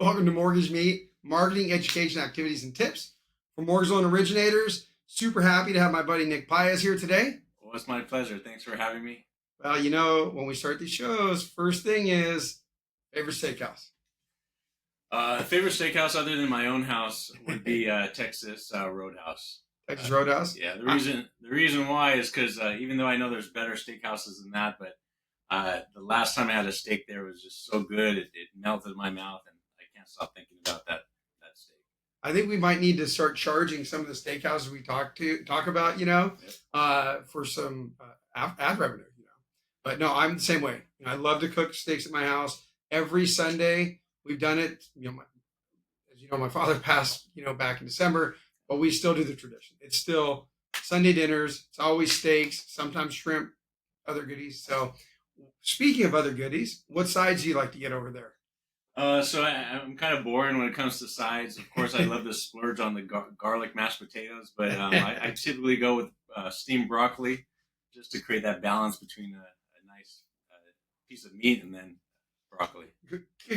Welcome to Mortgage Meet, marketing, education, activities, and tips for mortgage loan originators. Super happy to have my buddy Nick Paez here today. Well, it's my pleasure. Thanks for having me. Well, when we start these shows, first thing is favorite steakhouse. Favorite steakhouse other than my own house would be Texas Roadhouse. Texas Roadhouse. Yeah, the reason why is because even though I know there's better steakhouses than that, but the last time I had a steak there was just so good it melted in my mouth, and I can't stop thinking about that steak. I think we might need to start charging some of the steakhouses we talk about, for some ad revenue, But no, I'm the same way. I love to cook steaks at my house every Sunday. We've done it. As you know, my father passed, back in December, but we still do the tradition. It's still Sunday dinners. It's always steaks, sometimes shrimp, other goodies. So, speaking of other goodies, what sides do you like to get over there? I'm kind of boring when it comes to sides. Of course, I love to splurge on the garlic mashed potatoes, but I typically go with steamed broccoli just to create that balance between a nice piece of meat and then broccoli.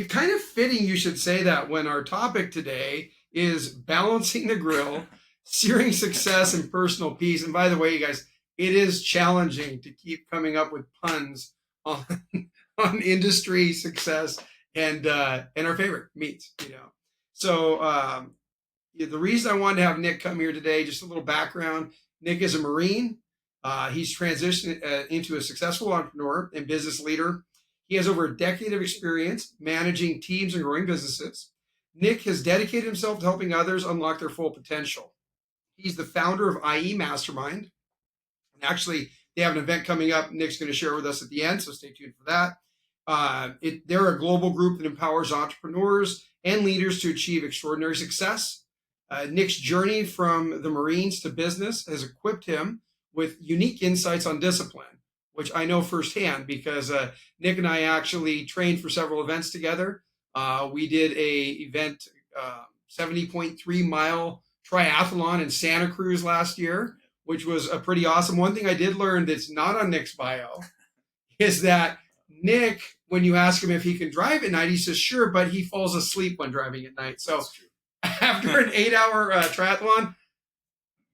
Kind of fitting you should say that when our topic today is balancing the grill, searing success and personal peace. And by the way, you guys, it is challenging to keep coming up with puns on on industry success and our favorite meats. So the reason I wanted to have Nick come here today, just a little background. Nick is a Marine. He's transitioned into a successful entrepreneur and business leader. He has over a decade of experience managing teams and growing businesses. Nick has dedicated himself to helping others unlock their full potential. He's the founder of IE Mastermind. And actually, they have an event coming up. Nick's going to share with us at the end, so stay tuned for that. They're a global group that empowers entrepreneurs and leaders to achieve extraordinary success. Nick's journey from the Marines to business has equipped him with unique insights on discipline, which I know firsthand because Nick and I actually trained for several events together. We did a event, 70.3 mile triathlon in Santa Cruz last year, which was a pretty awesome. One thing I did learn that's not on Nick's bio is that Nick, when you ask him if he can drive at night, he says, sure, but he falls asleep when driving at night. So after an 8-hour triathlon,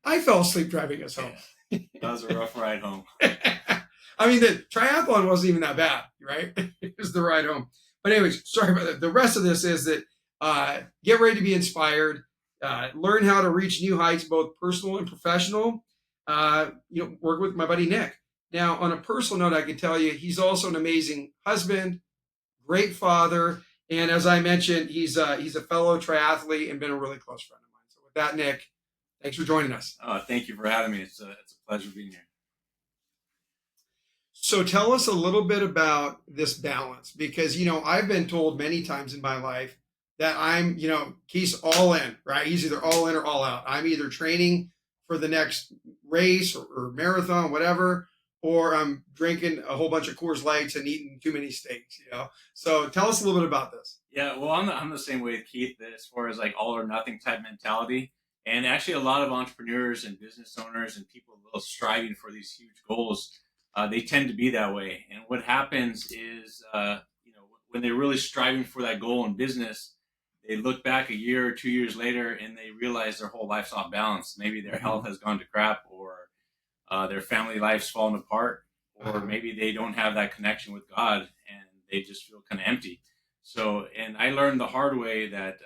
I fell asleep driving us home. That was a rough ride home. I mean, the triathlon wasn't even that bad, right? It was the ride home. But anyways, sorry about that. The rest of this is that get ready to be inspired, learn how to reach new heights, both personal and professional. Work with my buddy Nick. Now, on a personal note, I can tell you he's also an amazing husband, great father, and as I mentioned, he's a fellow triathlete and been a really close friend of mine. So with that, Nick, thanks for joining us. Thank you for having me. It's a pleasure being here. So tell us a little bit about this balance, because, I've been told many times in my life that I'm, he's all in, right? He's either all in or all out. I'm either training for the next race or marathon, whatever, or I'm drinking a whole bunch of Coors Lights and eating too many steaks. So tell us a little bit about this. Yeah, well, I'm the same way with Keith as far as like all or nothing type mentality. And actually, a lot of entrepreneurs and business owners and people striving for these huge goals, they tend to be that way. And what happens is, when they're really striving for that goal in business, they look back a year or 2 years later and they realize their whole life's off balance. Maybe their health has gone to crap, or their family life's fallen apart, or maybe they don't have that connection with God and they just feel kind of empty. So, and I learned the hard way that,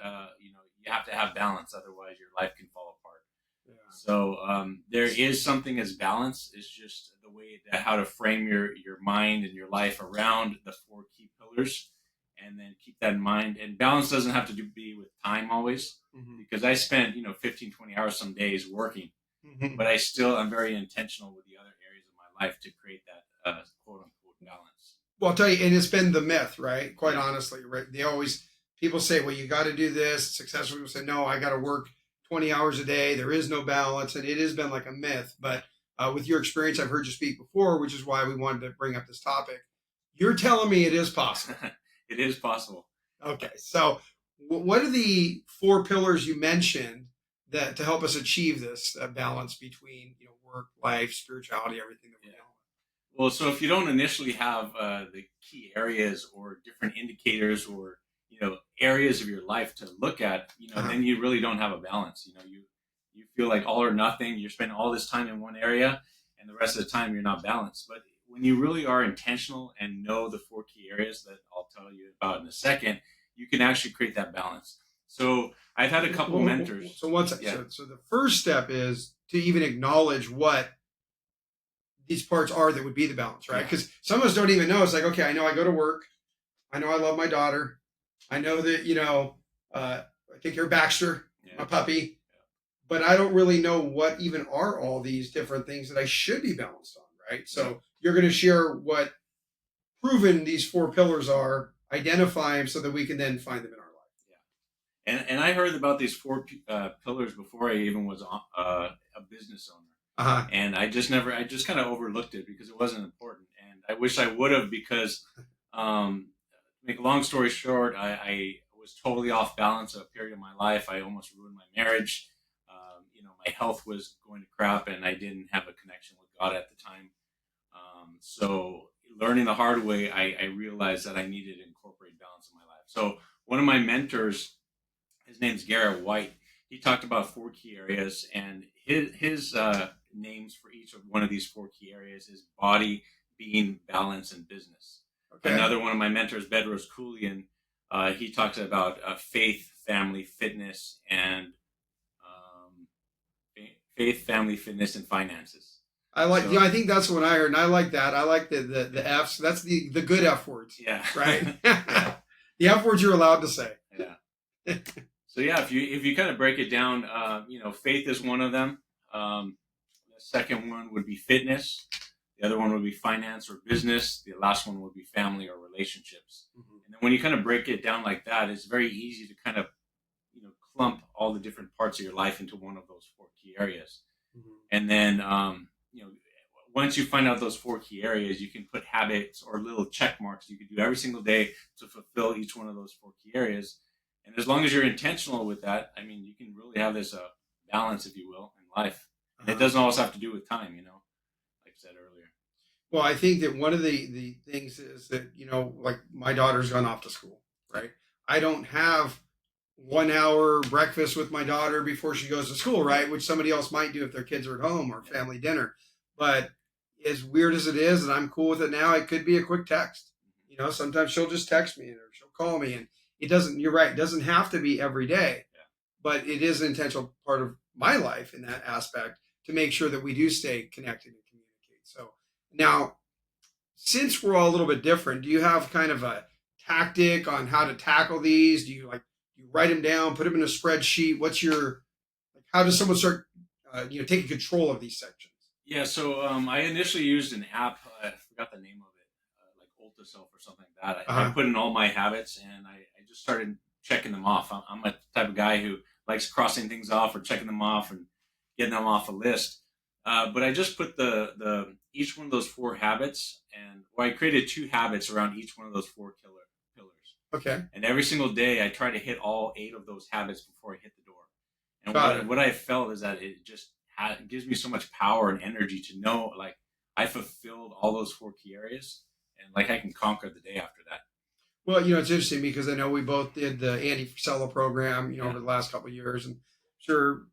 you have to have balance. Otherwise your life can fall apart. Yeah. So, there is something as balance. It's just the way that how to frame your mind and your life around the 4 key pillars, and then keep that in mind. And balance doesn't have to be with time always, because I spent, 15, 20 hours some days working. But I'm very intentional with the other areas of my life to create that quote unquote balance. Well, I'll tell you, and it's been the myth, right? Quite honestly, right? People say, well, you got to do this. Successful people say, no, I got to work 20 hours a day. There is no balance. And it has been like a myth. But with your experience, I've heard you speak before, which is why we wanted to bring up this topic. You're telling me it is possible. It is possible. Okay. So what are the 4 pillars you mentioned that to help us achieve this balance between work, life, spirituality, everything that we know? Well, so if you don't initially have the key areas or different indicators or areas of your life to look at, then you really don't have a balance. You feel like all or nothing. You're spending all this time in one area, and the rest of the time you're not balanced. But when you really are intentional and know the 4 key areas that I'll tell you about in a second, you can actually create that balance. So I've had a couple mentors. So one second. Yeah. So the first step is to even acknowledge what these parts are that would be the balance, right? Because some of us don't even know. It's like, okay, I know I go to work. I know I love my daughter. I know that, I take care of Baxter, my puppy, but I don't really know what even are all these different things that I should be balanced on, right? So you're going to share what proven these 4 pillars are, identify them so that we can then find them in our life. And I heard about these 4 pillars before I even was a business owner. And I just kind of overlooked it because it wasn't important. And I wish I would have, because, make a long story short, I was totally off balance at a period of my life. I almost ruined my marriage. My health was going to crap, and I didn't have a connection with God at the time. So learning the hard way, I realized that I needed to incorporate balance in my life. So one of my mentors, his name's Garrett White, he talked about 4 key areas, and his names for each of one of these 4 key areas is body, being, balance, and business. Okay. Another one of my mentors, Bedros Keuilian, he talks about faith, family, fitness, and finances. I like, I think that's what I heard, and I like that. I like the F's. That's the good F words. Yeah. Right. Yeah. The F words you're allowed to say. Yeah. So yeah, if you kind of break it down, faith is one of them. The second one would be fitness. The other one would be finance or business. The last one would be family or relationships. Mm-hmm. And then when you kind of break it down like that, it's very easy to kind of, clump all the different parts of your life into one of those 4 key areas. Mm-hmm. And then, once you find out those 4 key areas, you can put habits or little check marks you can do every single day to fulfill each one of those 4 key areas. And as long as you're intentional with that, you can really have this balance, if you will, in life. And it doesn't always have to do with time, like I said earlier. Well, I think that one of the things is that, like my daughter's gone off to school, right? I don't have 1 hour breakfast with my daughter before she goes to school, right? Which somebody else might do if their kids are at home or family dinner. But as weird as it is, and I'm cool with it now, it could be a quick text. Sometimes she'll just text me or she'll call me, and it doesn't, you're right, it doesn't have to be every day, but it is an intentional part of my life in that aspect to make sure that we do stay connected and communicate. So now, since we're all a little bit different, do you have kind of a tactic on how to tackle these? Do you write them down, put them in a spreadsheet? How does someone start, taking control of these sections? Yeah, so I initially used an app. I forgot the name of it, like UltraSelf or something like that. I put in all my habits, and I just started checking them off. I'm a type of guy who likes crossing things off or checking them off and getting them off a list. But I just put the each one of those 4 habits, and I created 2 habits around each one of those 4 pillars. Okay. And every single day, I try to hit all 8 of those habits before I hit the door. And what I felt is that it just gives me so much power and energy to know, like, I fulfilled all those 4 key areas, and like I can conquer the day after that. Well, it's interesting because I know we both did the Andy Frisella program, over the last couple of years, and sure,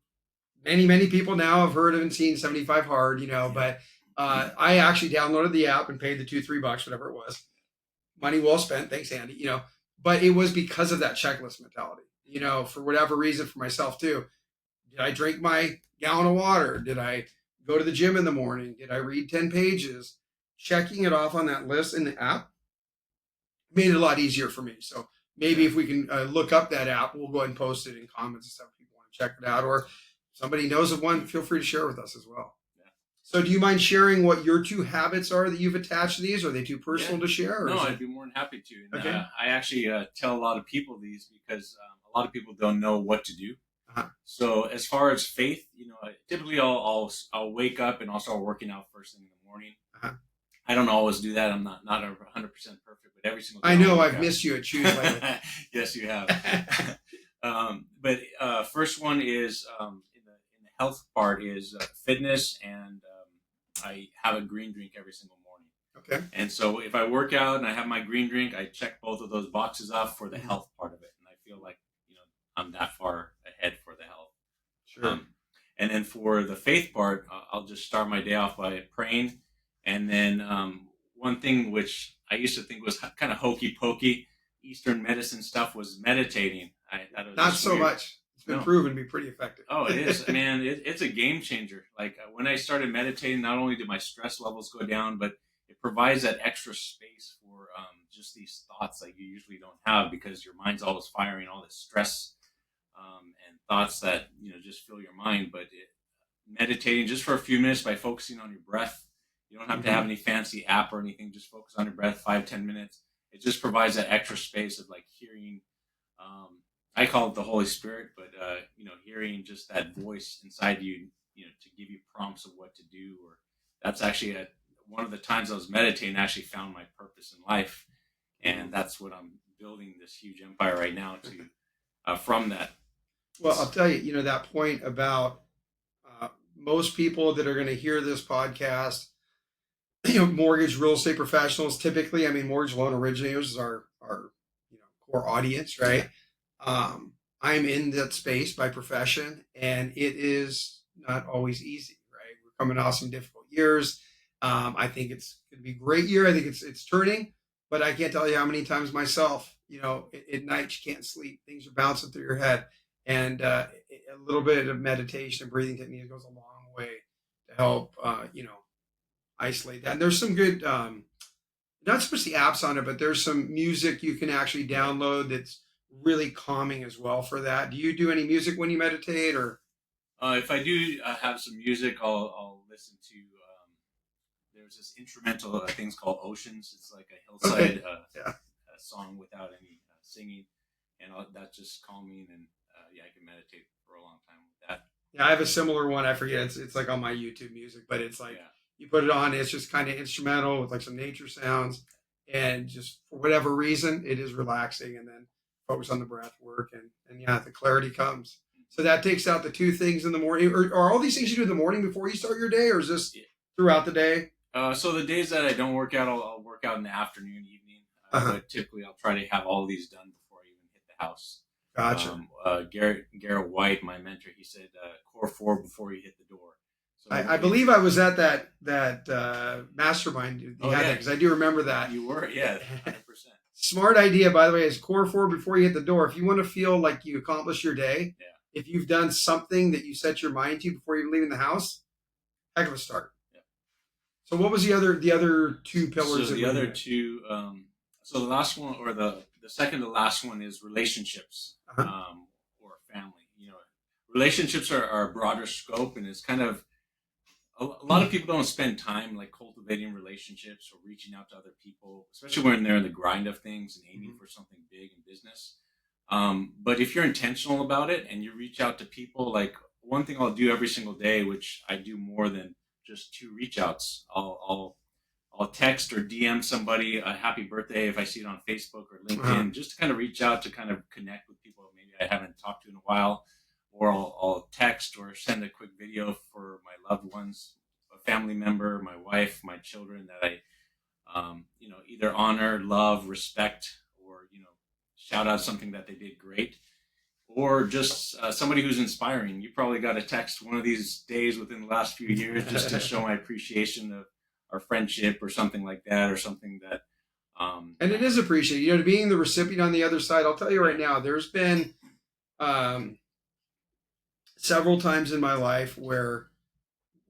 many people now have heard of and seen 75 Hard, but I actually downloaded the app and paid the $2-3, whatever it was. Money well spent. Thanks, Andy. But it was because of that checklist mentality, for whatever reason, for myself too. Did I drink my gallon of water? Did I go to the gym in the morning? Did I read 10 pages? Checking it off on that list in the app made it a lot easier for me. So maybe if we can look up that app, we'll go ahead and post it in comments and stuff if people want to check it out. Or somebody knows of one, feel free to share with us as well. Yeah. So do you mind sharing what your 2 habits are that you've attached to these? Are they too personal to share? No, I'd be more than happy to. And, okay. I actually tell a lot of people these because a lot of people don't know what to do. Uh-huh. So as far as faith, typically I'll wake up and I'll start working out first thing in the morning. Uh-huh. I don't always do that. I'm not 100% perfect, but every single day. I know I've missed you at Choose lately. Yes, you have. But first one is in the health part is fitness, and I have a green drink every single morning. Okay. And so if I work out and I have my green drink, I check both of those boxes off for the health part of it. And I feel like, I'm that far ahead for the health. Sure. And then for the faith part, I'll just start my day off by praying. And then one thing which I used to think was kind of hokey pokey Eastern medicine stuff was meditating. I thought it was Not just so weird. much. It's been proven to be pretty effective. Oh, it is, man. It's a game changer. Like when I started meditating, not only did my stress levels go down, but it provides that extra space for just these thoughts that you usually don't have because your mind's always firing all this stress and thoughts that just fill your mind. But meditating just for a few minutes by focusing on your breath, you don't have to have any fancy app or anything. Just focus on your breath, 5-10 minutes. It just provides that extra space of like hearing. I call it the Holy Spirit, but hearing just that voice inside you, to give you prompts of what to do. Or that's actually one of the times I was meditating. I actually found my purpose in life, and that's what I'm building this huge empire right now to from that. Well, I'll tell you, that point about most people that are going to hear this podcast, mortgage real estate professionals, typically, mortgage loan originators is our core audience, right? I'm in that space by profession, and it is not always easy, right? We're coming off some difficult years. I think it's going to be a great year. I think it's turning, but I can't tell you how many times myself, at night you can't sleep. Things are bouncing through your head, and a little bit of meditation and breathing technique goes a long way to help, isolate that. And there's some good, not so much the apps on it, but there's some music you can actually download that's really calming as well for that. Do you do any music when you meditate, or? If I do have some music, I'll listen to. There's this instrumental things called Oceans. It's like a hillside song without any singing, and that's just calming. And I can meditate for a long time with that. Yeah, I have a similar one. I forget. It's like on my YouTube music, but it's like you put it on. It's just kind of instrumental with like some nature sounds, and just for whatever reason, it is relaxing. And then focus on the breath work, and the clarity comes. So that takes out the two things in the morning. Or are all these things you do in the morning before you start your day, or is this throughout the day? So the days that I don't work out, I'll work out in the afternoon, evening. But typically, I'll try to have all these done before I even hit the house. Gotcha. Garrett White, my mentor, he said core 4 before you hit the door. So I believe I was at that Mastermind. Because I do remember that. You were, 100%. Smart idea, by the way, is core 4 before you hit the door. If you want to feel like you accomplished your day, if you've done something that you set your mind to before you're leaving the house, heck of a start. Yeah. So what was the other two pillars? So the other two, so the last one, or the second to last one, is relationships or family. Relationships are a broader scope, and it's kind of a lot of people don't spend time like cultivating relationships or reaching out to other people, especially when they're in the grind of things and aiming for something big in business. But if you're intentional about it and you reach out to people, like one thing I'll do every single day, which I do more than just 2 reach outs, I'll text or DM somebody a happy birthday if I see it on Facebook or LinkedIn, just to kind of reach out to kind of connect with people maybe I haven't talked to in a while. Or I'll text or send a quick video for my loved ones, a family member, my wife, my children that I, either honor, love, respect, or, shout out something that they did great. Or just somebody who's inspiring. You probably got a text one of these days within the last few years just to show my appreciation of our friendship or something like that, or something that. And it is appreciated. Being the recipient on the other side, I'll tell you right now, there's been several times in my life where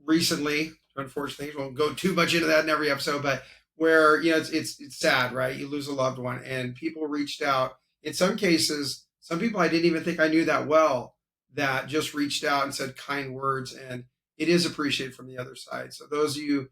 recently, unfortunately, I won't go too much into that in every episode, but where, it's sad, right? You lose a loved one, and people reached out. In some cases, some people I didn't even think I knew that well that just reached out and said kind words, and it is appreciated from the other side. So those of you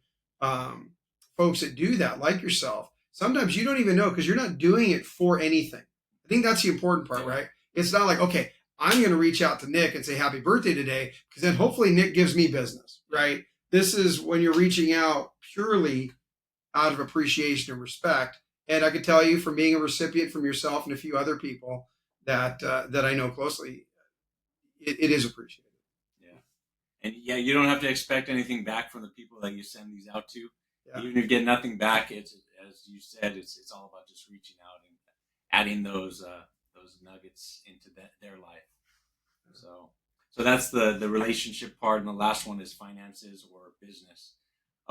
folks that do that, like yourself, sometimes you don't even know because you're not doing it for anything. I think that's the important part, right? It's not like, okay, I'm going to reach out to Nick and say happy birthday today, because then hopefully Nick gives me business, right? This is when you're reaching out purely out of appreciation and respect. And I can tell you from being a recipient from yourself and a few other people that I know closely, it is appreciated. Yeah. And you don't have to expect anything back from the people that you send these out to. Yeah. Even if you get nothing back, it's, as you said, it's all about just reaching out and adding those nuggets into their life. So that's the relationship part, and the last one is finances or business.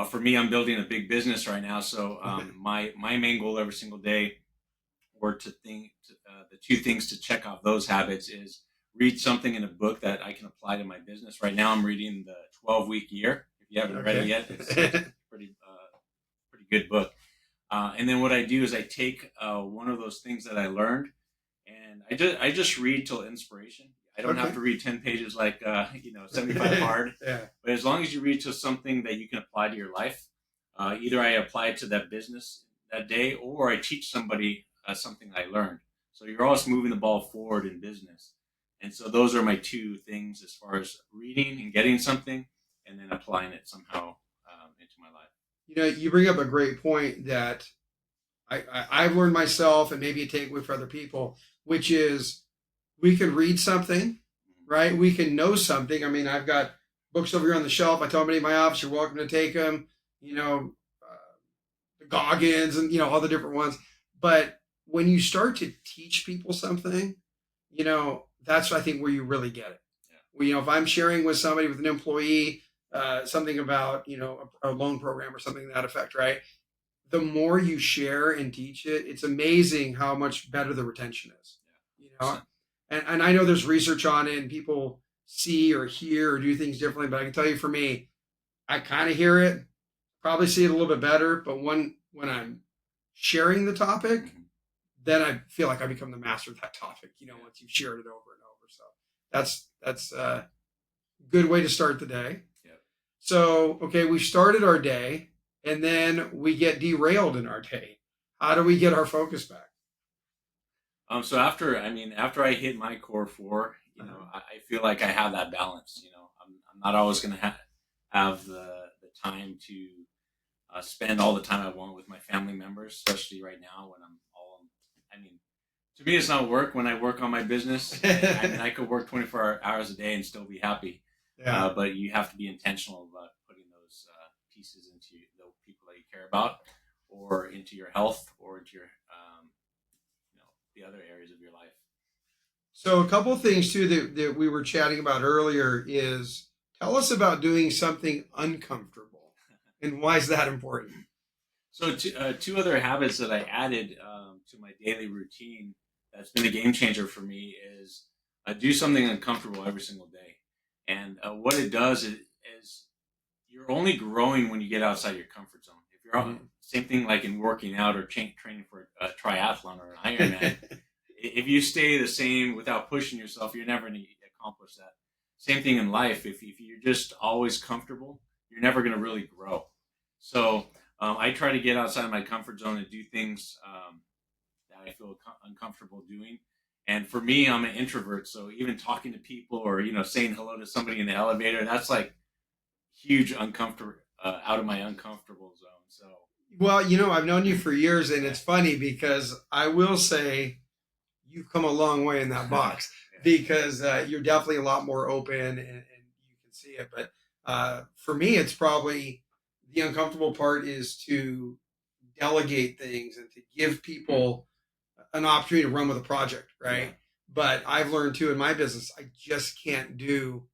For me, I'm building a big business right now, so my main goal every single day, or the two things to check off those habits, is read something in a book that I can apply to my business. Right now, I'm reading the 12-week year. If you haven't read it yet, it's a pretty good book. And then what I do is I take one of those things that I learned, and I just read till inspiration. I don't have to read 10 pages like 75 hard. Yeah. But as long as you read to something that you can apply to your life, either I apply it to that business that day, or I teach somebody something I learned. So you're always moving the ball forward in business. And so those are my two things, as far as reading and getting something, and then applying it somehow into my life. You bring up a great point that I've learned myself, and maybe a takeaway for other people, which is we can read something, right? We can know something. I mean, I've got books over here on the shelf. I tell anybody in my office, you're welcome to take them, the Goggins and, all the different ones. But when you start to teach people something, that's, I think, where you really get it. Yeah. Well, if I'm sharing with somebody, with an employee, something about, a loan program or something to that effect, right? The more you share and teach it, it's amazing how much better the retention is. And I know there's research on it, and people see or hear or do things differently, but I can tell you, for me, I kind of hear it, probably see it a little bit better, but when I'm sharing the topic, then I feel like I become the master of that topic, once you've shared it over and over. So that's a good way to start the day. Yep. So, okay, we started our day, and then we get derailed in our day. How do we get our focus back? So after I hit my core four, I feel like I have that balance. I'm not always going to have the time to spend all the time I want with my family members, especially right now when to me, it's not work when I work on my business. I could work 24 hours a day and still be happy. Yeah. But you have to be intentional about putting those pieces into the people that you care about, or into your health, or into your the other areas of your life. So a couple of things too that we were chatting about earlier is, tell us about doing something uncomfortable, and why is that important? So two other habits that I added to my daily routine that's been a game changer for me is do something uncomfortable every single day. And what it does is you're only growing when you get outside your comfort zone. If you're same thing like in working out or training for a triathlon or an Ironman. If you stay the same without pushing yourself, you're never going to accomplish that. Same thing in life. If you're just always comfortable, you're never going to really grow. So I try to get outside my comfort zone and do things that I feel uncomfortable doing. And for me, I'm an introvert, so even talking to people or saying hello to somebody in the elevator, that's like huge uncomfortable, out of my uncomfortable zone. So, well, I've known you for years, and it's funny because I will say you've come a long way in that box. Because you're definitely a lot more open, and you can see it. But for me, it's probably the uncomfortable part is to delegate things and to give people an opportunity to run with a project, right? Yeah. But I've learned too in my business, I just can't do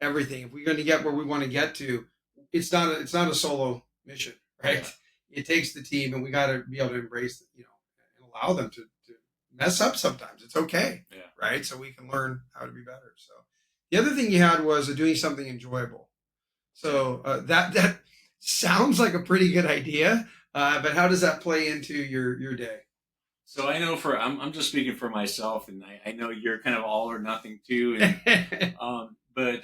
everything. If we're going to get where we want to get to, it's not a solo mission, right? Yeah. It takes the team, and we got to be able to embrace, and allow them to mess up sometimes. It's okay, right? So we can learn how to be better. So the other thing you had was doing something enjoyable. So that sounds like a pretty good idea, but how does that play into your day? So I know I'm just speaking for myself, and I know you're kind of all or nothing too. And, but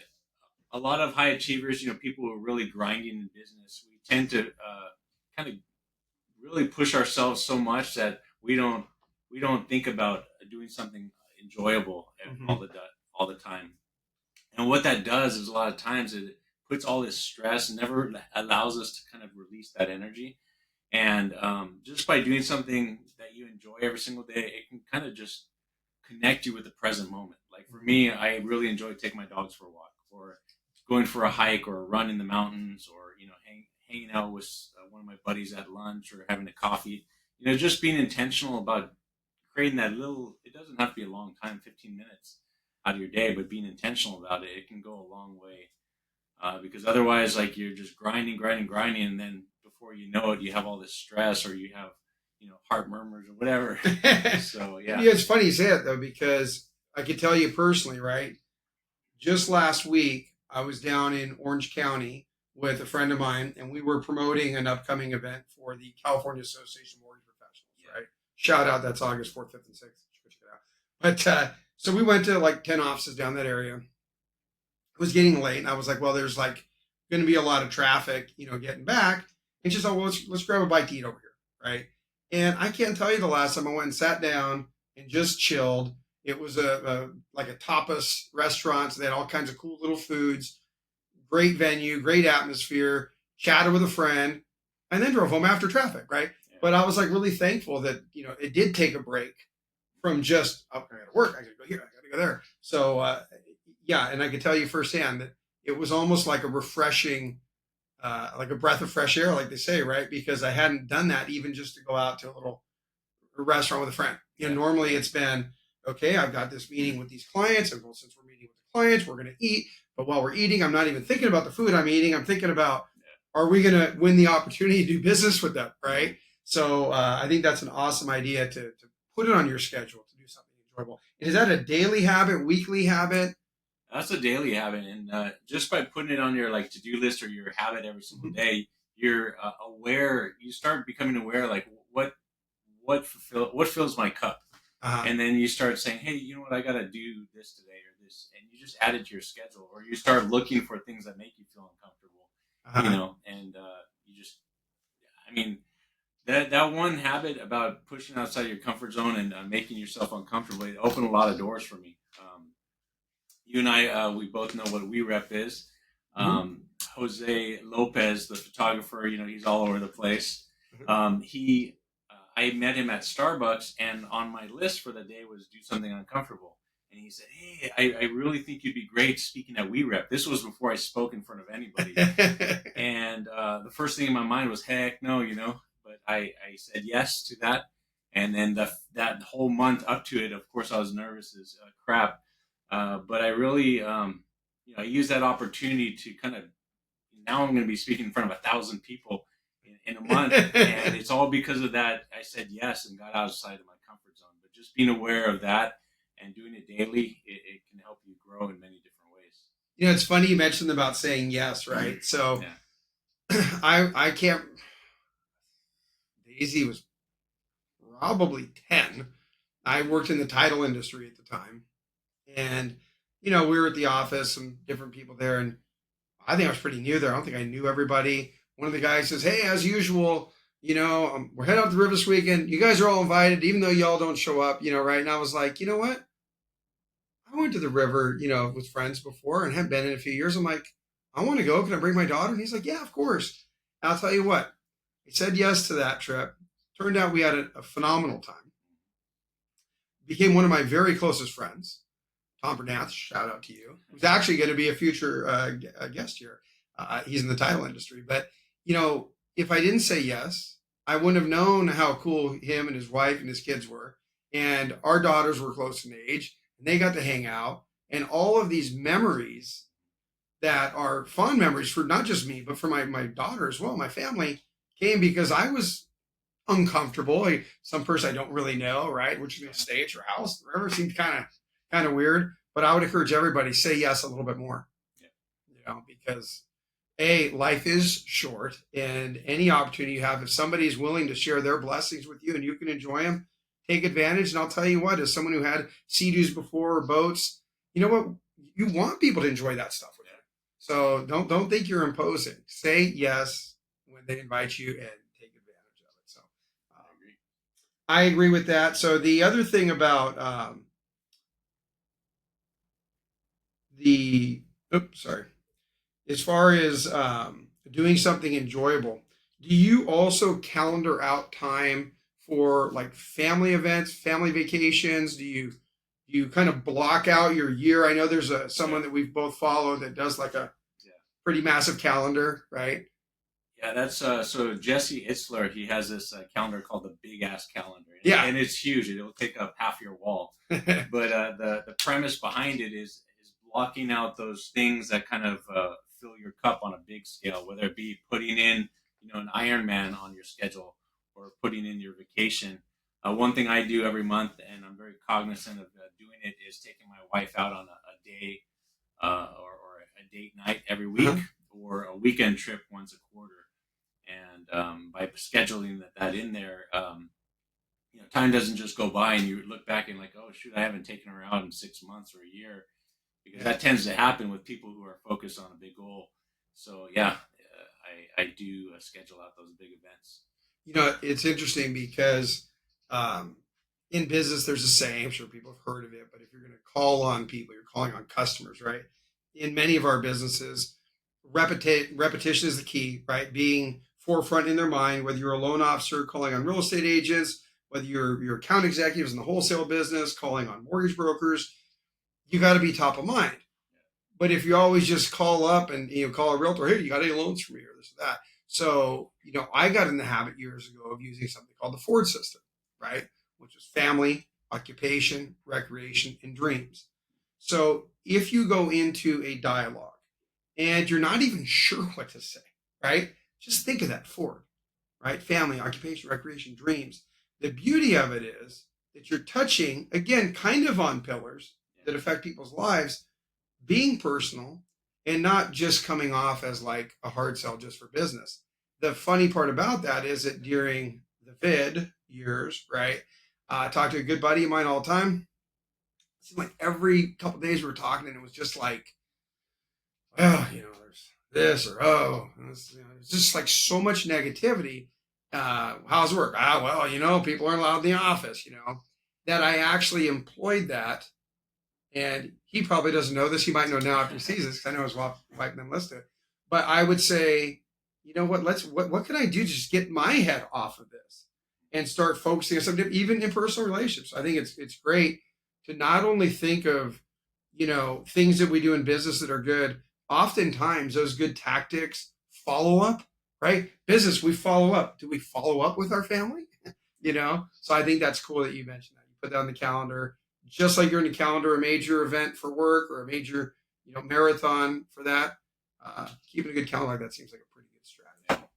a lot of high achievers, people who are really grinding in business, we tend to kind of really push ourselves so much that we don't think about doing something enjoyable all the time. And what that does is a lot of times it puts all this stress and never allows us to kind of release that energy. And just by doing something that you enjoy every single day, it can kind of just connect you with the present moment. Like for me, I really enjoy taking my dogs for a walk, or going for a hike or a run in the mountains, or hanging out with one of my buddies at lunch or having a coffee. Just being intentional about creating that little. It doesn't have to be a long time, 15 minutes out of your day, but being intentional about it, it can go a long way. Because otherwise, like, you're just grinding, and then before you know it, you have all this stress, or you have heart murmurs or whatever. So yeah. Yeah, it's funny you say it though, because I can tell you personally, right? Just last week, I was down in Orange County with a friend of mine, and we were promoting an upcoming event for the California Association of Mortgage Professionals, right? Shout out, that's August 4th, 5th, and 6th. Check it out. But so we went to like 10 offices down that area. It was getting late, and I was like, well, there's like going to be a lot of traffic, getting back. And she's like, well, let's grab a bite to eat over here, right? And I can't tell you the last time I went and sat down and just chilled. It was like a tapas restaurant, so they had all kinds of cool little foods, great venue, great atmosphere, chatted with a friend, and then drove home after traffic, right? Yeah. But I was like really thankful that, it did take a break from just, I got to work, I got to go here, I got to go there. So, yeah, and I can tell you firsthand that it was almost like a refreshing, like a breath of fresh air, like they say, right? Because I hadn't done that even just to go out to a little restaurant with a friend. Normally it's been, okay, I've got this meeting with these clients, and well, since we're meeting with the clients, we're going to eat. But while we're eating, I'm not even thinking about the food I'm eating. I'm thinking about, are we going to win the opportunity to do business with them, right? So I think that's an awesome idea to put it on your schedule to do something enjoyable. And is that a daily habit, weekly habit? That's a daily habit, and just by putting it on your to-do list or your habit every single day, you're aware. You start becoming aware, like what fills my cup, and then you start saying, hey, you know what, I got to do this today or this, and you just add it to your schedule, or you start looking for things that make you feel uncomfortable, and you just, I mean, that one habit about pushing outside your comfort zone and making yourself uncomfortable, it opened a lot of doors for me. You and I, we both know what We Rep is. Jose Lopez, the photographer, he's all over the place. I met him at Starbucks, and on my list for the day was do something uncomfortable. And he said, hey, I really think you'd be great speaking at We Rep. This was before I spoke in front of anybody. And the first thing in my mind was, heck no, but I said yes to that. And then that whole month up to it, of course, I was nervous as crap. But I really, I use that opportunity to kind of, now I'm going to be speaking in front of 1,000 people in a month. And it's all because of that. I said yes and got outside of my comfort zone. But just being aware of that and doing it daily, it can help you grow in many different ways. It's funny you mentioned about saying yes, right? So I can't, Daisy was probably 10. I worked in the title industry at the time. And, we were at the office and different people there. And I think I was pretty new there. I don't think I knew everybody. One of the guys says, hey, as usual, we're heading out to the river this weekend. You guys are all invited, even though y'all don't show up, right? And I was like, you know what? I went to the river, with friends before and hadn't been in a few years. I'm like, I want to go. Can I bring my daughter? And he's like, yeah, of course. And I'll tell you what, I said yes to that trip. Turned out we had a phenomenal time. Became one of my very closest friends. Tom Bernath, shout out to you. Who's actually going to be a future guest here. He's in the title industry. But, if I didn't say yes, I wouldn't have known how cool him and his wife and his kids were. And our daughters were close in age, and they got to hang out. And all of these memories that are fond memories for not just me, but for my daughter as well, my family, came because I was uncomfortable. Some person I don't really know, right? Which is going to stay at your house. The river seemed kind of weird, but I would encourage everybody say yes a little bit more, because life is short, and any opportunity you have, if somebody is willing to share their blessings with you and you can enjoy them, take advantage. And I'll tell you what, as someone who had sea-doos before, or boats, you know what, you want people to enjoy that stuff with you. So don't think you're imposing. Say yes when they invite you and take advantage of it. So I agree with that. So the other thing about as far as doing something enjoyable, do you also calendar out time for like family events, family vacations? Do you kind of block out your year? I know there's someone that we've both followed that does like a pretty massive calendar, right? Yeah, that's so Jesse Itzler. He has this calendar called the Big Ass Calendar, Yeah. and it's huge. It'll take up half your wall. But the premise behind it is blocking out those things that kind of fill your cup on a big scale, whether it be putting in an Ironman on your schedule or putting in your vacation. One thing I do every month, and I'm very cognizant of doing it, is taking my wife out on a day or a date night every week Uh-huh. or a weekend trip once a quarter. And by scheduling that in there, time doesn't just go by and you look back and like, oh shoot, I haven't taken her out in 6 months or a year, because Yeah. that tends to happen with people who are focused on a big goal. So yeah, I do schedule out those big events. It's interesting because um, in business, there's a saying, I'm sure people have heard of it, but if you're going to call on people, you're calling on customers, right? In many of our businesses, repetition is the key, right? Being forefront in their mind, whether you're a loan officer calling on real estate agents, whether you're your account executives in the wholesale business calling on mortgage brokers, you got to be top of mind. But if you always just call up and call a realtor, hey, you got any loans for me or this or that. So, I got in the habit years ago of using something called the Ford system, right? Which is family, occupation, recreation, and dreams. So if you go into a dialogue and you're not even sure what to say, right? Just think of that Ford, right? Family, occupation, recreation, dreams. The beauty of it is that you're touching, again, kind of on pillars that affect people's lives, being personal and not just coming off as like a hard sell just for business. The funny part about that is that during the vid years, right? I talked to a good buddy of mine all the time. It seemed like every couple of days we were talking, and it was just like, well, there's this or this, it's just like so much negativity. How's work? Well, people aren't allowed in the office. That I actually employed that. And he probably doesn't know this. He might know now after he sees this, because I know his wife then listed. But I would say, you know what? What can I do to just get my head off of this and start focusing on something, even in personal relationships? I think it's great to not only think of things that we do in business that are good. Oftentimes, those good tactics, follow up, right? Business, we follow up. Do we follow up with our family? So I think that's cool that you mentioned that. You put that on the calendar, just like you're in the calendar a major event for work or a major marathon for that. Keeping a good calendar like that seems like a pretty good strategy.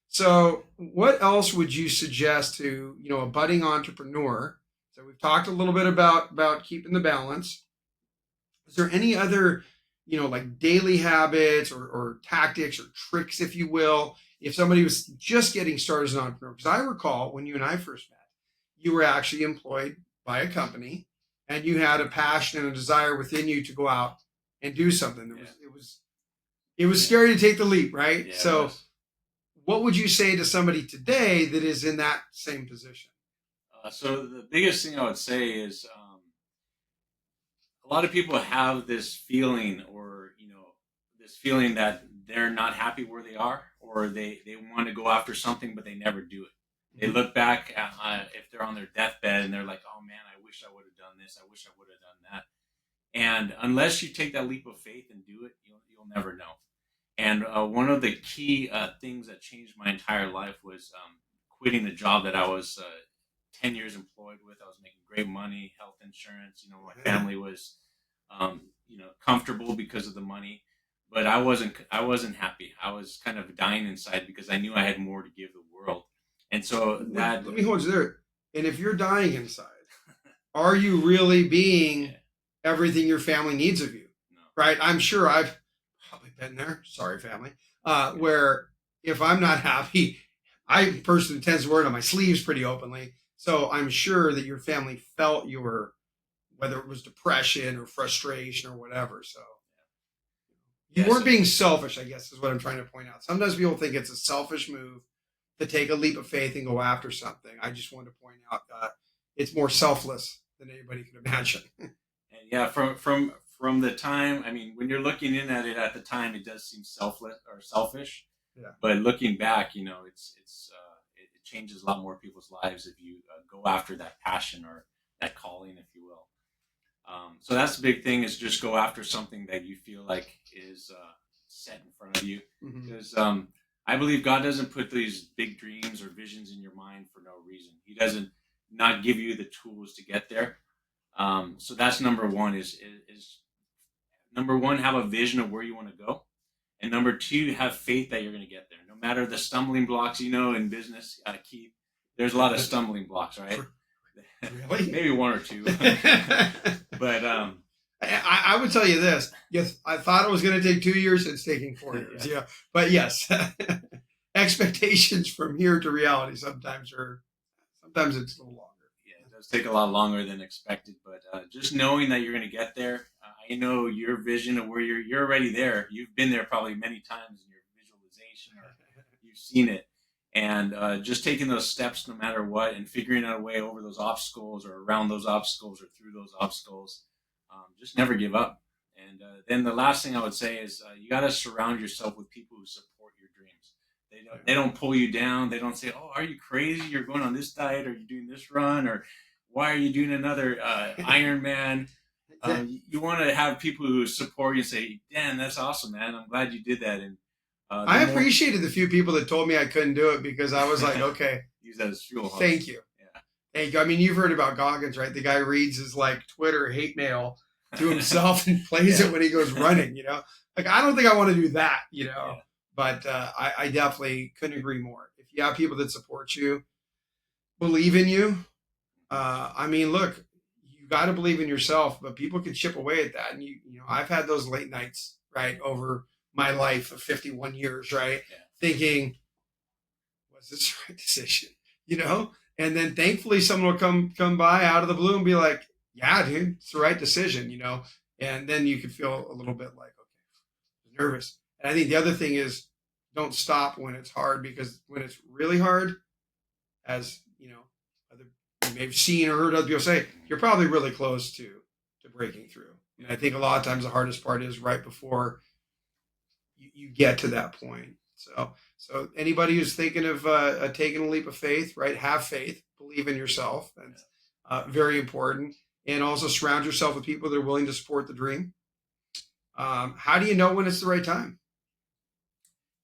So what else would you suggest to a budding entrepreneur? So we've talked a little bit about keeping the balance. Is there any other like daily habits or tactics or tricks, if you will, if somebody was just getting started as an entrepreneur? Because I recall when you and I first met, you were actually employed by a company, and you had a passion and a desire within you to go out and do something. It was scary to take the leap, right? Yeah, so what would you say to somebody today that is in that same position? So the biggest thing I would say is a lot of people have this feeling, or this feeling that they're not happy where they are, or they want to go after something but they never do it. They look back at, if they're on their deathbed, and they're like, oh man, I wish I would have done this, I wish I would have done that. And unless you take that leap of faith and do it, you'll never know. And one of the key things that changed my entire life was quitting the job that I was 10 years employed with. I was making great money, health insurance. My family was, comfortable because of the money, but I wasn't happy. I was kind of dying inside because I knew I had more to give the world. And so that, Let me hold you there. And if you're dying inside, are you really being yeah, everything your family needs of you? no, Right? I'm sure I've probably been there. Sorry, family. Where if I'm not happy, I personally tends to wear it on my sleeves pretty openly. So I'm sure that your family felt your, whether it was depression or frustration or whatever. So you yeah, weren't so being selfish, I guess, is what I'm trying to point out. Sometimes people think it's a selfish move to take a leap of faith and go after something. I just wanted to point out that it's more selfless than anybody could imagine. and yeah, from the time, I mean, when you're looking in at it at the time, it does seem selfless or selfish. Yeah. But looking back, it changes a lot more people's lives if you go after that passion or that calling, if you will. So that's the big thing, is just go after something that you feel like is set in front of you. Mhm. Because I believe God doesn't put these big dreams or visions in your mind for no reason. He doesn't not give you the tools to get there. So that's number one is number one, have a vision of where you want to go. And number two, have faith that you're going to get there. No matter the stumbling blocks, in business, Keith, there's a lot of stumbling blocks, right? Really? Maybe one or two. But I would tell you this. Yes, I thought it was going to take 2 years. It's taking 4 years. Yeah. But yes, expectations from here to reality sometimes it's a little longer. Yeah, it does take a lot longer than expected. But just knowing that you're going to get there, I know your vision of where you're already there. You've been there probably many times in your visualization, or you've seen it. And just taking those steps no matter what, and figuring out a way over those obstacles or around those obstacles or through those obstacles. Just never give up. And then the last thing I would say is you got to surround yourself with people who support your dreams. They don't pull you down. They don't say, "Oh, are you crazy? You're going on this diet, or you're doing this run, or why are you doing another Ironman?" You want to have people who support you and say, "Dan, that's awesome, man. I'm glad you did that." And I appreciated the few people that told me I couldn't do it, because I was like, okay, use that as fuel. Thank you. Yeah. Thank you. I mean, you've heard about Goggins, right? The guy reads his Twitter hate mail to himself and plays it when he goes running, Like, I don't think I want to do that, Yeah. But I definitely couldn't agree more. If you have people that support you, believe in you, I mean, look, you got to believe in yourself, but people can chip away at that. And I've had those late nights, right, over my life of 51 years, right, thinking, was this the right decision, And then thankfully someone will come by out of the blue and be like, yeah, dude, it's the right decision, And then you can feel a little bit like, okay, nervous. And I think the other thing is, don't stop when it's hard, because when it's really hard, as other you may have seen or heard other people say, you're probably really close to breaking through. And I think a lot of times the hardest part is right before you get to that point. So anybody who's thinking of taking a leap of faith, right? Have faith, believe in yourself. That's very important. And also surround yourself with people that are willing to support the dream. How do you know when it's the right time?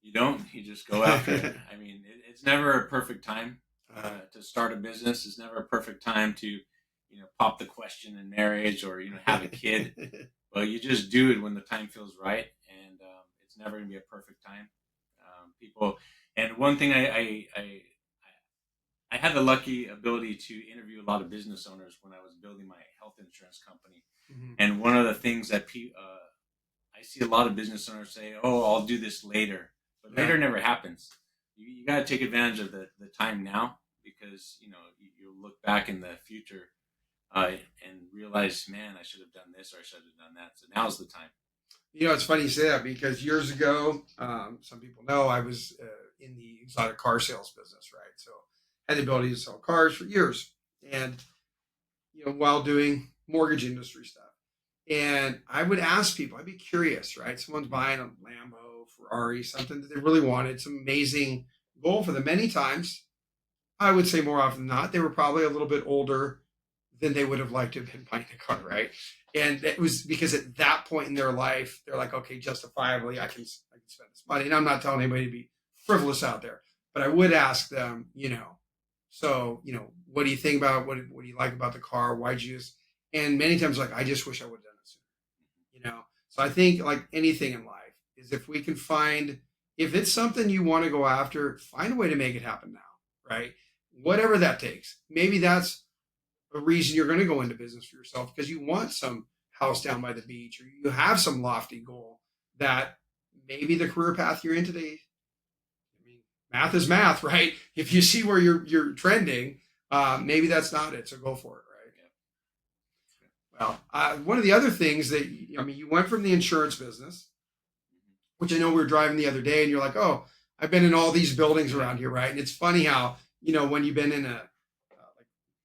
You don't. You just go after it. I mean, it's never a perfect time to start a business. It's never a perfect time to, pop the question in marriage or, have a kid. But you just do it when the time feels right. And it's never going to be a perfect time. And one thing I had the lucky ability to interview a lot of business owners when I was building my health insurance company. Mm-hmm. And one of the things that I see a lot of business owners say, "Oh, I'll do this later," but later never happens. You got to take advantage of the time now, because you'll look back in the future and realize, man, I should have done this or I should have done that. So now's the time. It's funny you say that, because years ago, some people know I was in the exotic car sales business, right? So I had the ability to sell cars for years, and while doing mortgage industry stuff. And I would ask people, I'd be curious, right? Someone's buying a Lambo, Ferrari, something that they really wanted. It's an amazing goal for them. Many times, I would say more often than not, they were probably a little bit older than they would have liked to have been buying the car, right? And it was because at that point in their life, they're like, okay, justifiably, I can spend this money. And I'm not telling anybody to be frivolous out there, but I would ask them, so, what do you think about, what do you like about the car? Why'd you use? And many times, I just wish I would have done it sooner, So I think, like anything in life, is if we can find, if it's something you want to go after, find a way to make it happen now, right? Whatever that takes. Maybe that's a reason you're going to go into business for yourself, because you want some house down by the beach, or you have some lofty goal that maybe the career path you're in today, math is math, right? If you see where you're trending, maybe that's not it. So go for it, right? Well, one of the other things that, you went from the insurance business, which I know we were driving the other day, and you're like, oh, I've been in all these buildings around here, right? And it's funny how, when you've been in like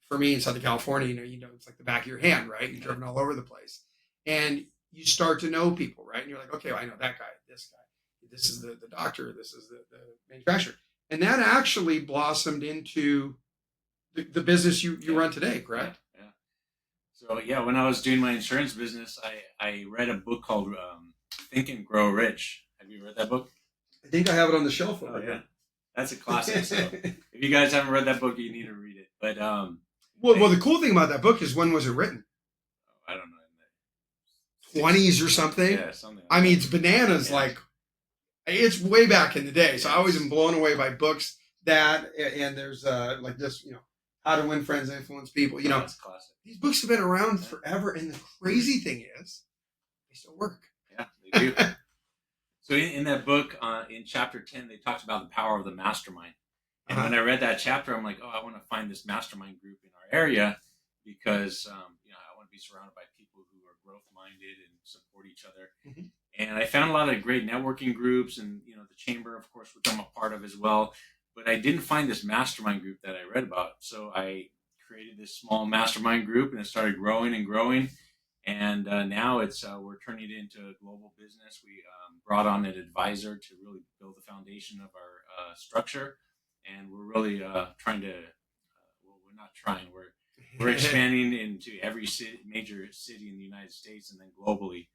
for me in Southern California, it's like the back of your hand, right? You've driven all over the place, and you start to know people, right? And you're like, okay, well, I know that guy, this guy. This is the doctor, this is the manufacturer. And that actually blossomed into the business you run today, correct? Yeah. So, when I was doing my insurance business, I read a book called Think and Grow Rich. Have you read that book? I think I have it on the shelf over Oh, yeah. here. That's a classic. So if you guys haven't read that book, you need to read it. But well, the cool thing about that book is when was it written? I don't know. 20s or something. Yeah, something. I mean, it's bananas. Yeah. Like, it's way back in the day. So I always am blown away by books that, and there's like this, How to Win Friends and Influence People. That's classic. These books have been around forever, and the crazy thing is, they still work. Yeah, they do. So in that book, in chapter 10, they talked about the power of the mastermind. And when I read that chapter, I'm like, oh, I want to find this mastermind group in our area because, I want to be surrounded by people who are growth-minded and support each other. Mm-hmm. And I found a lot of great networking groups and, the chamber, of course, which I'm a part of as well. But I didn't find this mastermind group that I read about. So I created this small mastermind group and it started growing and growing. And now it's we're turning it into a global business. We brought on an advisor to really build the foundation of our structure. And we're really trying to, we're not trying, we're expanding into every major city in the United States and then globally,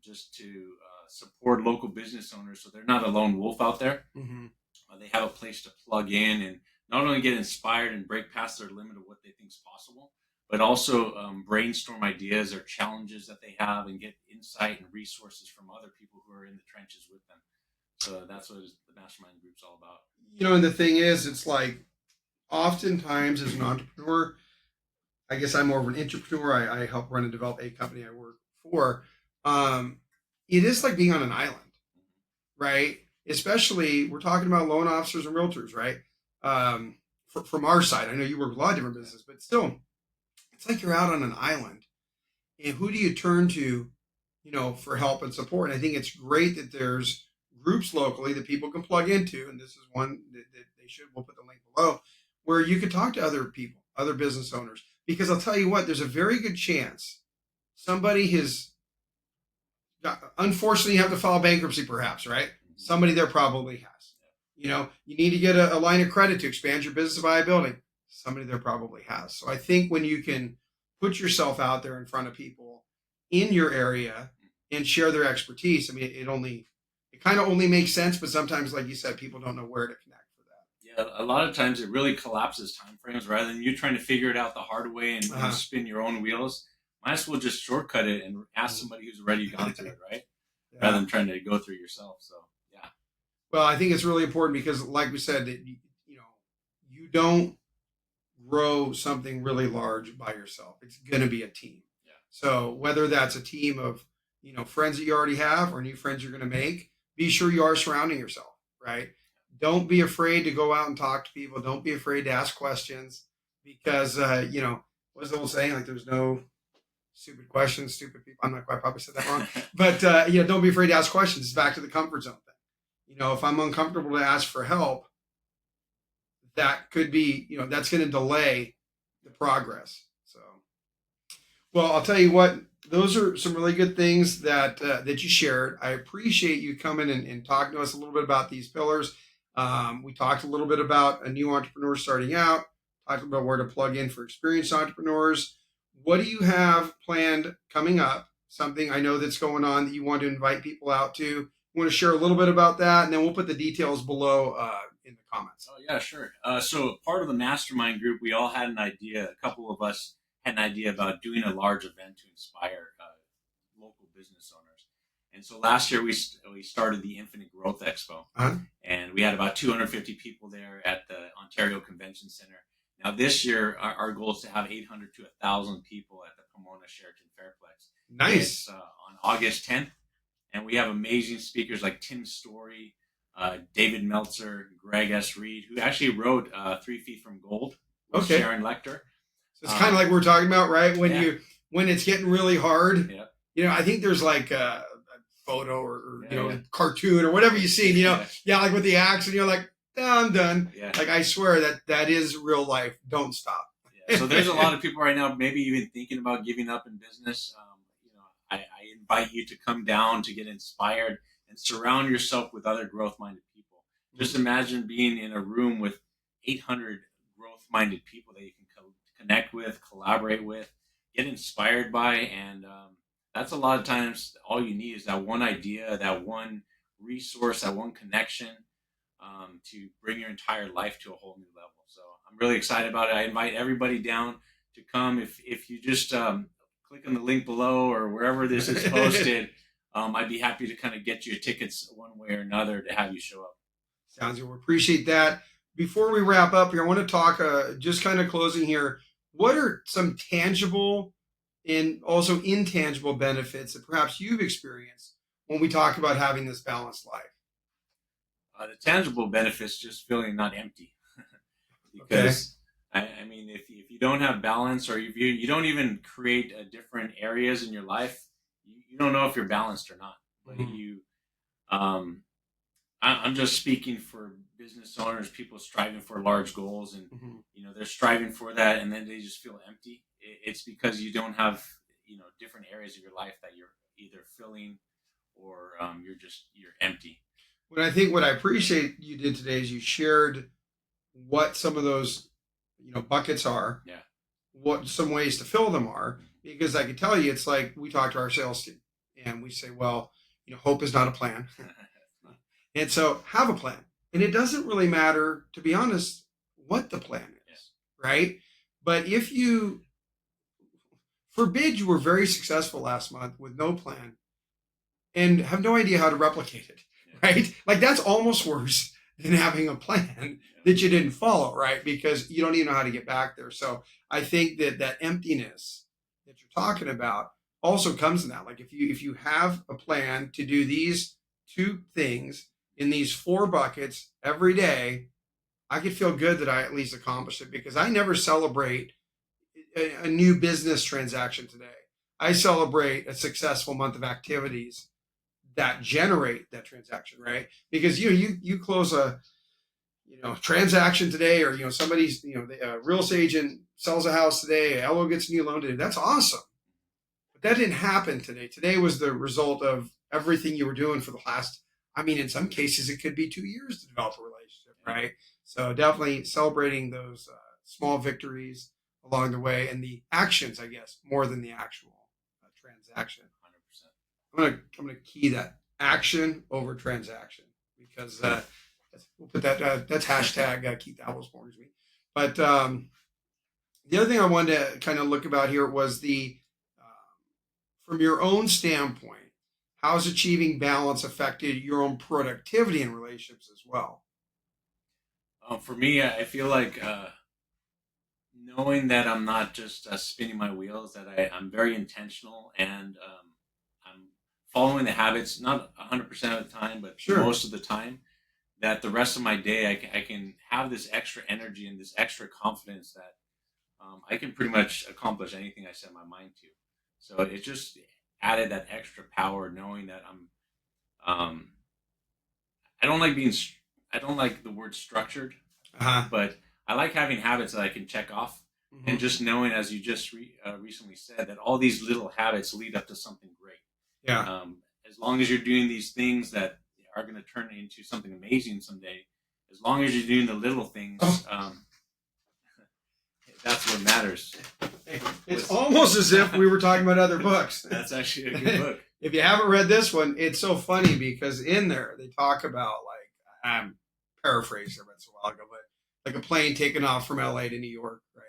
just to support local business owners so they're not a lone wolf out there. Mm-hmm. They have a place to plug in and not only get inspired and break past their limit of what they think is possible, but also brainstorm ideas or challenges that they have and get insight and resources from other people who are in the trenches with them. So that's what the mastermind group's all about. And the thing is, it's like oftentimes as an entrepreneur, I guess I'm more of an entrepreneur. I help run and develop a company I work for. It is like being on an island, right? Especially we're talking about loan officers and realtors, right? From our side, I know you work with a lot of different businesses, but still, it's like you're out on an island. And who do you turn to, for help and support? And I think it's great that there's groups locally that people can plug into. And this is one that they should, we'll put the link below, where you can talk to other people, other business owners. Because I'll tell you what, there's a very good chance somebody has unfortunately, you have to file bankruptcy perhaps, right? Somebody there probably has. You need to get a line of credit to expand your business viability. Somebody there probably has. So I think when you can put yourself out there in front of people in your area and share their expertise, I mean, it kind of only makes sense, but sometimes, like you said, people don't know where to connect for that. Yeah, a lot of times it really collapses timeframes rather than you trying to figure it out the hard way and spin your own wheels. Might as well just shortcut it and ask somebody who's already gone through it, right? Yeah. Rather than trying to go through yourself. So, yeah. Well, I think it's really important because, like we said, you don't grow something really large by yourself. It's going to be a team. Yeah. So whether that's a team of, friends that you already have or new friends you're going to make, be sure you are surrounding yourself, right? Don't be afraid to go out and talk to people. Don't be afraid to ask questions because, what's the old saying? Like there's no stupid questions, stupid people. I'm not quite probably said that wrong, but don't be afraid to ask questions. It's back to the comfort zone thing. If I'm uncomfortable to ask for help, that could be, that's going to delay the progress. So, well, I'll tell you what, those are some really good things that you shared. I appreciate you coming and talking to us a little bit about these pillars. We talked a little bit about a new entrepreneur starting out, talked about where to plug in for experienced entrepreneurs. What do you have planned coming up? Something I know that's going on that you want to invite people out to. You want to share a little bit about that, and then we'll put the details below in the comments. Oh, yeah, sure. So part of the mastermind group, we all had an idea. A couple of us had an idea about doing a large event to inspire local business owners. And so last year we started the Infinite Growth Expo. Uh-huh. And we had about 250 people there at the Ontario Convention Center. Now, this year, our goal is to have 800 to 1,000 people at the Pomona Sheraton Fairplex. Nice. It's on August 10th. And we have amazing speakers like Tim Story, David Meltzer, Greg S. Reed, who actually wrote 3 Feet from Gold with Sharon Lecter. So it's kind of like we're talking about, right? When it's getting really hard, I think there's like a photo or cartoon or whatever you see, like with the axe and you're like, I'm done. Yeah. Like I swear that is real life. Don't stop. Yeah. So there's a lot of people right now, maybe even thinking about giving up in business. I invite you to come down to get inspired and surround yourself with other growth-minded people. Just imagine being in a room with 800 growth-minded people that you can connect with, collaborate with, get inspired by, and that's a lot of times all you need is that one idea, that one resource, that one connection to bring your entire life to a whole new level. So I'm really excited about it. I invite everybody down to come. If you just click on the link below or wherever this is posted, I'd be happy to kind of get you tickets one way or another to have you show up. Sounds good. We appreciate that. Before we wrap up here, I want to talk, just kind of closing here. What are some tangible and also intangible benefits that perhaps you've experienced when we talk about having this balanced life? The tangible benefits, just feeling not empty. Because I mean, if you don't have balance, or if you don't even create different areas in your life, you don't know if you're balanced or not. But I'm just speaking for business owners, people striving for large goals, and they're striving for that, and then they just feel empty. It's because you don't have different areas of your life that you're either filling or you're empty. What I appreciate you did today is you shared what some of those buckets are. Yeah. What some ways to fill them are, because I can tell you, it's like we talk to our sales team and we say, well, hope is not a plan. And so have a plan. And it doesn't really matter, to be honest, what the plan is, right? But if you forbid you were very successful last month with no plan and have no idea how to replicate it, right? Like that's almost worse than having a plan that you didn't follow, right? Because you don't even know how to get back there. So I think that emptiness that you're talking about also comes in that. Like if you have a plan to do these two things in these 4 buckets every day, I could feel good that I at least accomplished it, because I never celebrate a new business transaction today. I celebrate a successful month of activities that generate that transaction, right? Because you close a transaction today, or somebody's a real estate agent sells a house today, a LO gets a new loan today. That's awesome, but that didn't happen today. Today was the result of everything you were doing for the last. I mean, in some cases, it could be 2 years to develop a relationship, right? So definitely celebrating those small victories along the way, and the actions, I guess, more than the actual transaction. 100%. I'm gonna key that action over transaction, because we'll put that that's hashtag Keith Apples mortgage me. But the other thing I wanted to kind of look about here was the from your own standpoint, how has achieving balance affected your own productivity in relationships as well? For me, I feel like knowing that I'm not just spinning my wheels, that I'm very intentional, and I'm following the habits, not 100% of the time, but most of the time, that the rest of my day I can have this extra energy and this extra confidence that I can pretty much accomplish anything I set my mind to. So it just added that extra power, knowing that I don't like the word structured, but I like having habits that I can check off, and just knowing, as you just recently said, that all these little habits lead up to something great. Yeah. As long as you're doing these things that are going to turn into something amazing someday, as long as you're doing the little things, that's what matters. It's almost as if we were talking about other books. That's actually a good book. If you haven't read this one, it's so funny, because in there they talk about, like, I'm paraphrasing, it's a while ago, but like a plane taking off from LA to New York, right?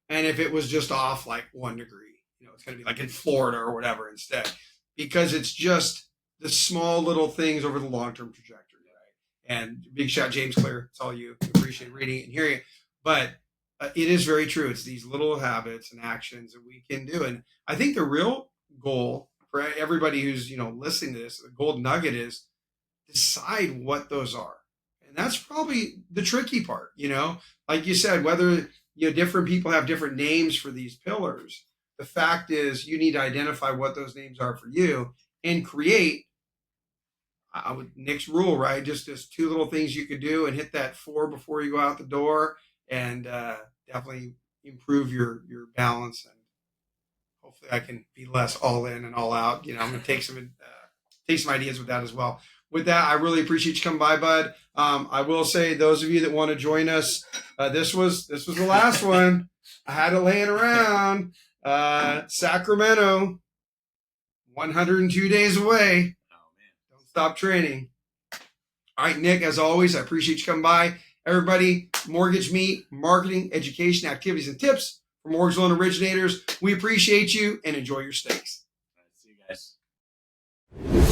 And if it was just off like 1 degree, it's going to be like in Florida or whatever instead, because it's just the small little things over the long-term trajectory, right? And big shout, James Clear. It's all you. Appreciate reading it and hearing it. But it is very true. It's these little habits and actions that we can do. And I think the real goal for everybody who's, listening to this, the gold nugget is decide what those are. And that's probably the tricky part, like you said, whether, different people have different names for these pillars. The fact is, you need to identify what those names are for you and create, Nick's rule, right? Just 2 little things you could do and hit that 4 before you go out the door, and definitely improve your balance. And hopefully I can be less all in and all out. I'm going to take some ideas with that as well. With that, I really appreciate you coming by, bud. I will say, those of you that want to join us, this was the last one. I had it laying around. Sacramento, 102 days away. Oh man! Don't stop training. All right, Nick, as always, I appreciate you coming by. Everybody, Mortgage Meet, marketing, education, activities, and tips for mortgage loan originators. We appreciate you and enjoy your stakes. See you guys.